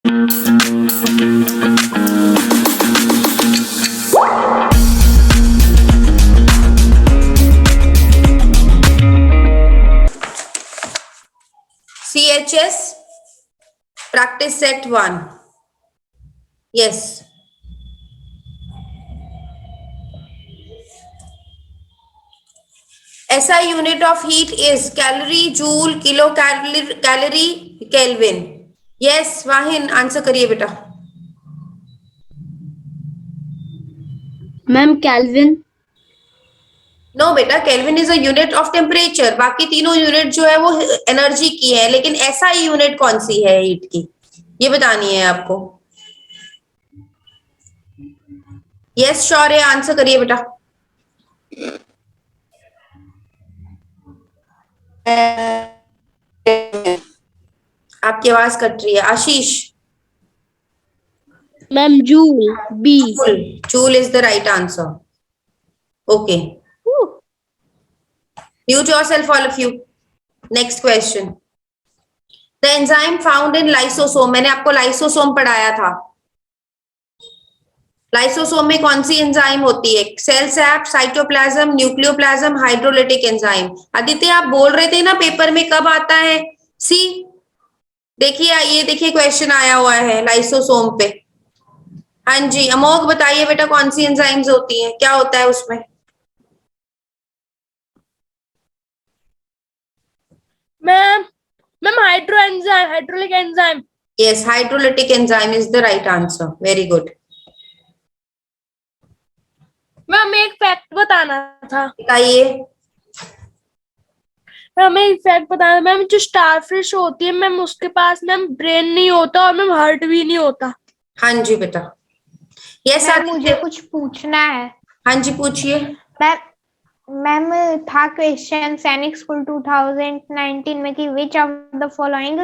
CHS practice set 1. Yes. SI unit of heat is calorie, joule, kilocalorie, Kelvin. Yes, वाहिन answer करिए बेटा. Ma'am Kelvin. No बेटा, Kelvin is a unit of temperature. बाकी तीनों unit जो है वो एनर्जी की है, लेकिन SI यूनिट कौन सी है हीट की, ये बतानी है आपको. यस शौर्य, आंसर करिए बेटा. आपकी आवाज कट रही है. Ashish. Ma'am joule. B. Joule is the right answer. Okay. Mute yourself, all of you. Next question. The enzyme found in lysosome. मैंने आपको लाइसोसोम पढ़ाया था. लाइसोसोम में कौन सी एंजाइम होती है? Cell sap, cytoplasm, nucleoplasm, hydrolytic enzyme. Aditya आप बोल रहे थे ना पेपर में कब आता है. सी देखिए, ये देखिए क्वेश्चन आया हुआ है लाइसोसोम पे. हाँ जी अमोघ बताइए बेटा, कौन सी एंजाइम्स होती हैं, क्या होता है उसमें? Ma'am hydraulic enzyme. Yes, hydrolytic enzyme is the right answer. Very good. Ma'am एक फैक्ट बताना था. बताइए. हमें एक फैक्ट बताना. मैम जो स्टारफिश होती है मैम, उसके पास मैम ब्रेन नहीं होता और मैम हार्ट भी नहीं होता. हाँ जी बेटा. यस मैम मुझे कुछ पूछना है. हाँ जी पूछिए. मैम था क्वेश्चन सैनिक स्कूल 2019 में कि which of the following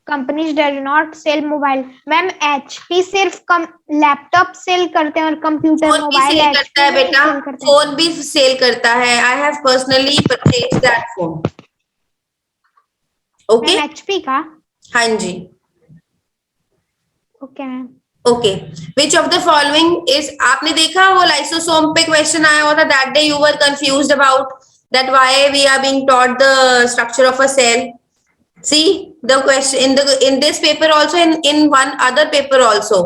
companies does not sell mobile. Ma'am HP सिर्फ लैपटॉप सेल करते हैं और कंप्यूटर मोबाइल करता है बेटा. फोन भी सेल करता है. I have personally purchased that phone. Okay. HP का. हाँ जी. Okay ma'am. Okay. Which of the following is, आपने देखा वो लाइसोसोम पे क्वेश्चन आया हुआ था that day, you were confused about that why we are being taught the structure of a cell. See the question in this paper also, in one other paper also.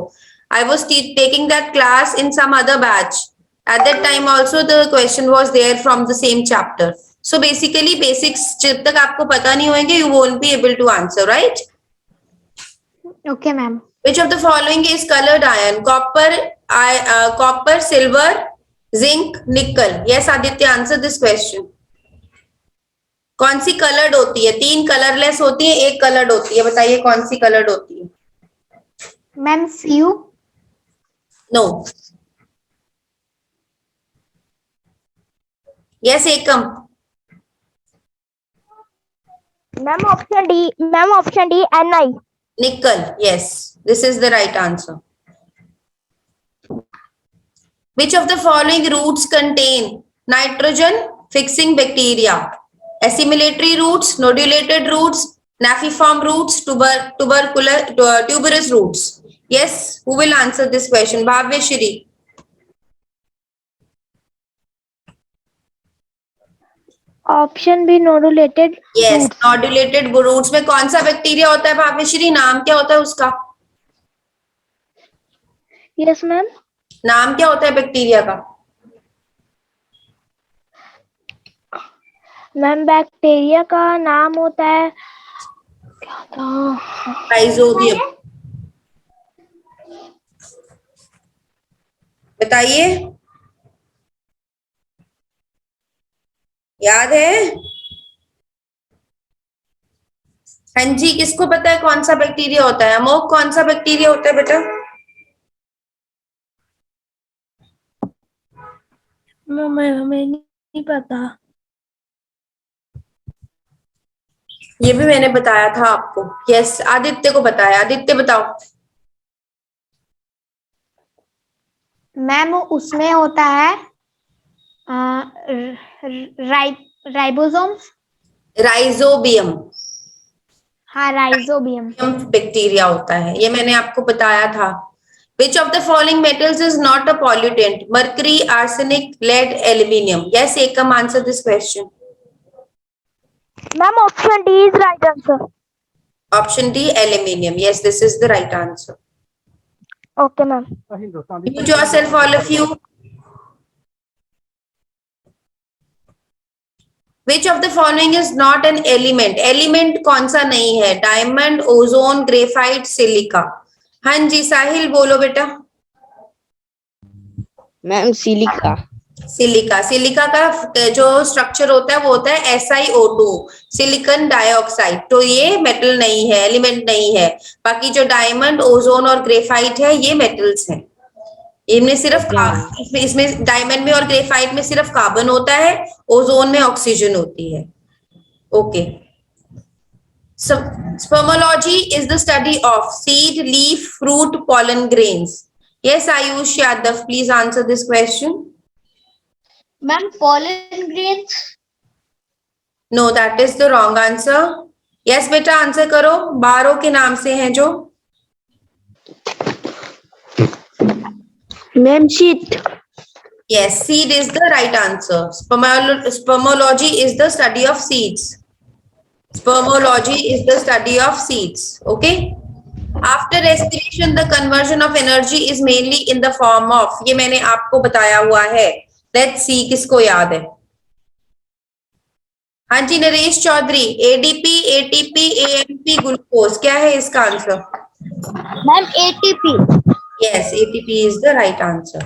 I was taking that class in some other batch. At that time also the question was there from the same chapter. So basically basics जब तक आपको पता नहीं होंगे you won't be able to answer, right? Okay ma'am. Which of the following is colored iron? Copper, silver, zinc, nickel. Yes Aditya, answer this question. कौन सी coloured होती है? 3 colourless होती है, 1 कलर्ड होती है. बताइए कौन सी कलर्ड होती है? Ma'am Cu. No. Yes Ekam. Ma'am option D Ni. Nickel. Yes, this is the right answer. Which of the following roots contain nitrogen fixing bacteria? Assimilatory roots, nodulated roots, nafiform roots, tuberous roots. Yes, who will answer this question? Bhavyashri. Option B nodulated. Yes, nodulated roots में कौन सा bacteria होता है भावेश्वरी? नाम क्या होता है उसका? Yes ma'am. नाम क्या होता है बैक्टीरिया का? मैम बैक्टीरिया का नाम होता है, क्या था? राइजोबियम. बताइए, याद है? हाँ जी, किसको पता है कौन सा बैक्टीरिया होता है? अमोक, कौन सा बैक्टीरिया होता है बेटा? हमें नहीं पता. ये भी मैंने बताया था आपको. यस, आदित्य को बताया. आदित्य बताओ. मैम उसमें होता है राइबोसोम्स. राइजोबियम. हाँ राइजोबियम। बैक्टीरिया होता है, ये मैंने आपको बताया था। Which of the following metals is not a pollutant? Mercury, arsenic, lead, aluminium. Yes, Ekam, answer this question. Ma'am option D is right answer. Option D, aluminium. Yes, this is the right answer. Okay ma'am. Mute yourself, all of you. Which of the following is not an element? Element कौन सा नहीं है? Diamond, ozone, graphite, silica. हाँ जी साहिल बोलो बेटा। Ma'am silica. Silica का जो structure होता है वो होता है SiO2, सिलिकॉन डाइऑक्साइड। तो ये मेटल नहीं है, एलिमेंट नहीं है। बाकी जो डायमंड, ओजोन और ग्रेफाइट है ये मेटल्स हैं। इनमें सिर्फ इसमें डायमंड में और ग्रेफाइट में सिर्फ कार्बन होता है, ओजोन में ऑक्सीजन होती है। Okay. Spermology is the study of seed, leaf, fruit, pollen, grains. Yes, Ayush Yadav, please answer this question. Ma'am pollen grains। No, that is the wrong answer. Yes बेटा answer करो, बारो के नाम से हैं जो। Ma'am sheet. Yes, seed is the right answer. Spermology is the study of seeds. Spermology is the study of seeds. Okay. After respiration, the conversion of energy is mainly in the form of, ये मैंने आपको बताया हुआ है। Let's see किसको याद है। हाँ जी Naresh Chaudhary, ADP, ATP, AMP, glucose, क्या है इसका answer? Ma'am ATP। Yes, ATP is the right answer.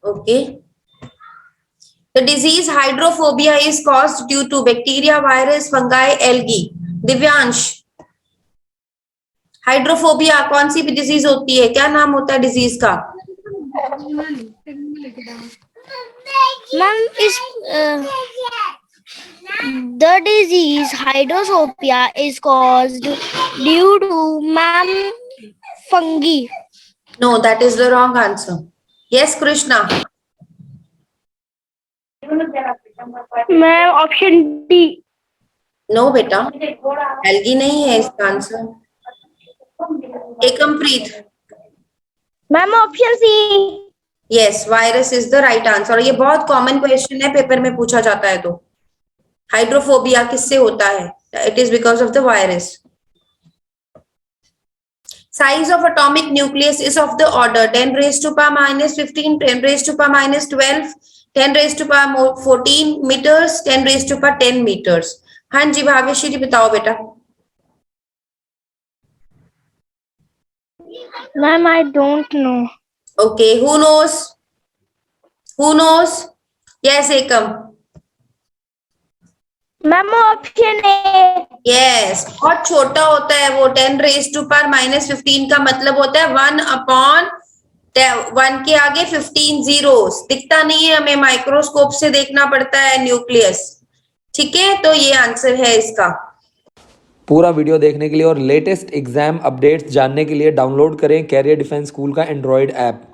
Okay. The disease hydrophobia is caused due to bacteria, virus, fungi, algae. Divyansh, hydrophobia कौन सी भी डिजीज होती है? क्या नाम होता है डिजीज का? मैम इस the disease hydrophobia is caused due to ma'am fungi. No, that is the wrong answer. Yes, Krishna. Ma'am option D. No बेटा, एल्गी नहीं है इसका answer. Ekampreet. Ma'am option C. Yes, virus is the right answer. ये बहुत common question है, paper में पूछा जाता है। तो हाइड्रोफोबिया किससे होता है? It is because of the virus. Size of atomic nucleus is of the order 10 raised to power minus 15, 10 raised to power minus 12, 10 raised to power 14 meters, 10 raised to power 10 meters. हाँ जी भावेशी जी बताओ बेटा। Ma'am I don't know. Okay, who knows? Who knows? Yes, Ekam. Ma'am option A. Yes, बहुत छोटा होता है वो। 10 raised to power minus 15 का मतलब होता है 1/1 के आगे 15 zeros। दिखता नहीं है हमें, माइक्रोस्कोप से देखना पड़ता है न्यूक्लियस। ठीक है, तो ये आंसर है इसका। पूरा वीडियो देखने के लिए और लेटेस्ट एग्जाम अपडेट्स जानने के लिए डाउनलोड करें कैरियर डिफेंस स्कूल का एंड्रॉयड ऐप।